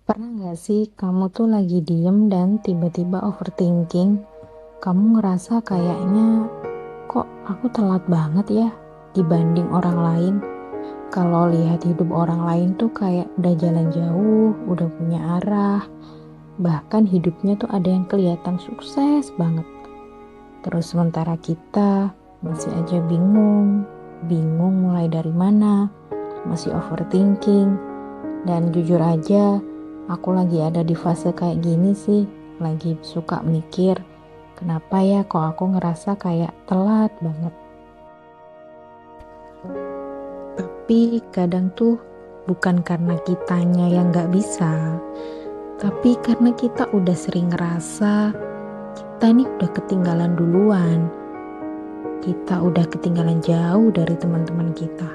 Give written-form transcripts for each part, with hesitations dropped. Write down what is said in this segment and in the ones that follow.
Pernah nggak sih kamu tuh lagi diem dan tiba-tiba overthinking? Kamu ngerasa kayaknya kok aku telat banget ya dibanding orang lain. Kalau lihat hidup orang lain tuh kayak udah jalan jauh, udah punya arah. Bahkan hidupnya tuh ada yang kelihatan sukses banget. Terus sementara kita masih aja bingung, bingung mulai dari mana, masih overthinking. Dan jujur aja, aku lagi ada di fase kayak gini sih. Lagi suka mikir, kenapa ya kok aku ngerasa kayak telat banget. Tapi kadang tuh bukan karena kitanya yang gak bisa, tapi karena kita udah sering ngerasa kita nih udah ketinggalan duluan. Kita udah ketinggalan jauh dari teman-teman kita.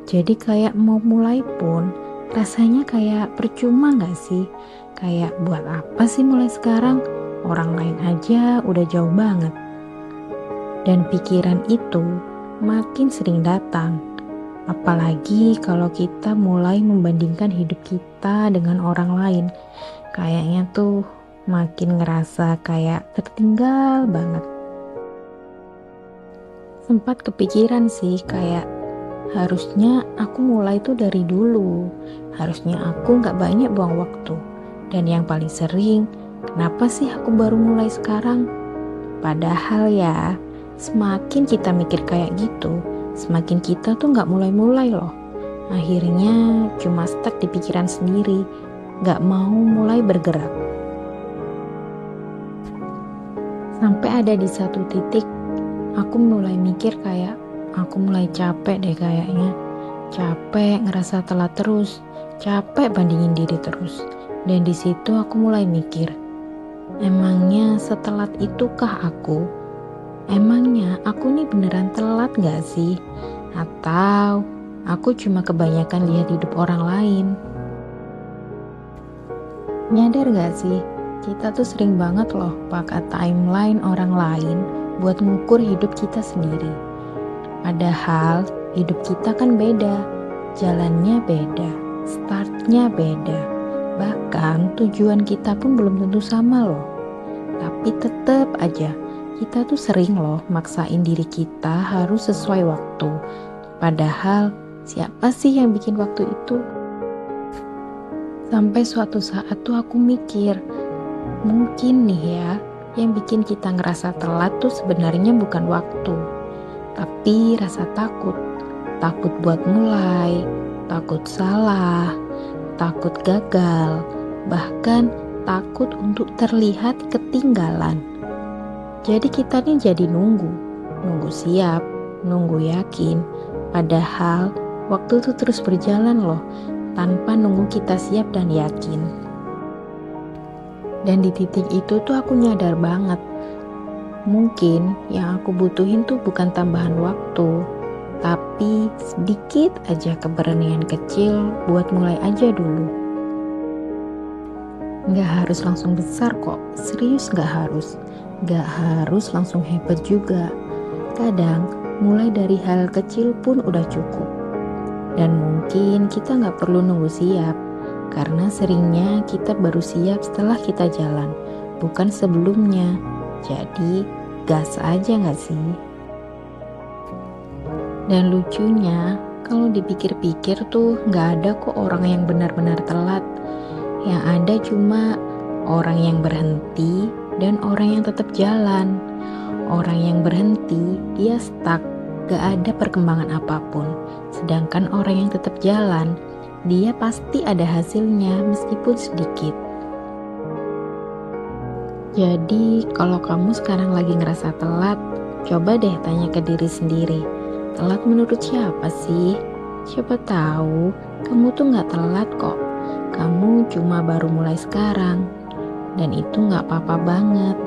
Jadi kayak mau mulai pun rasanya kayak percuma gak sih? Kayak buat apa sih mulai sekarang? Orang lain aja udah jauh banget. Dan pikiran itu makin sering datang. Apalagi kalau kita mulai membandingkan hidup kita dengan orang lain. Kayaknya tuh makin ngerasa kayak tertinggal banget. Sempat kepikiran sih kayak harusnya aku mulai tuh dari dulu. Harusnya aku gak banyak buang waktu. Dan yang paling sering, kenapa sih aku baru mulai sekarang? Padahal ya, semakin kita mikir kayak gitu, semakin kita tuh gak mulai-mulai loh. Akhirnya cuma stuck di pikiran sendiri, gak mau mulai bergerak. Sampai ada di satu titik, aku mulai mikir kayak, aku mulai capek deh kayaknya. Capek ngerasa telat terus, capek bandingin diri terus. Dan di situ aku mulai mikir, emangnya setelat itukah aku? Emangnya aku nih beneran telat gak sih? Atau aku cuma kebanyakan lihat hidup orang lain? Nyadar gak sih? Kita tuh sering banget loh pakai timeline orang lain buat ngukur hidup kita sendiri. Padahal hidup kita kan beda, jalannya beda, startnya beda. Bahkan tujuan kita pun belum tentu sama loh. Tapi tetap aja kita tuh sering loh maksain diri kita harus sesuai waktu. Padahal siapa sih yang bikin waktu itu? Sampai suatu saat tuh aku mikir, mungkin nih ya, yang bikin kita ngerasa telat tuh sebenarnya bukan waktu, tapi rasa takut. Takut buat mulai, takut salah, takut gagal, bahkan takut untuk terlihat ketinggalan. Jadi kita nih jadi nunggu siap, nunggu yakin. Padahal waktu tuh terus berjalan loh, tanpa nunggu kita siap dan yakin. Dan di titik itu tuh aku nyadar banget, mungkin yang aku butuhin tuh bukan tambahan waktu, tapi sedikit aja keberanian kecil buat mulai aja dulu. Gak harus langsung besar kok, serius gak harus. Gak harus langsung hebat juga. Kadang mulai dari hal kecil pun udah cukup. Dan mungkin kita gak perlu nunggu siap, karena seringnya kita baru siap setelah kita jalan, bukan sebelumnya. Jadi gas aja gak sih? Dan lucunya, kalau dipikir-pikir tuh gak ada kok orang yang benar-benar telat. Yang ada cuma orang yang berhenti dan orang yang tetap jalan. Orang yang berhenti, dia stuck, gak ada perkembangan apapun. Sedangkan orang yang tetap jalan, dia pasti ada hasilnya meskipun sedikit. Jadi kalau kamu sekarang lagi ngerasa telat, coba deh tanya ke diri sendiri. Telat menurut siapa sih? Siapa tahu kamu tuh gak telat kok. Kamu cuma baru mulai sekarang. Dan itu gak apa-apa banget.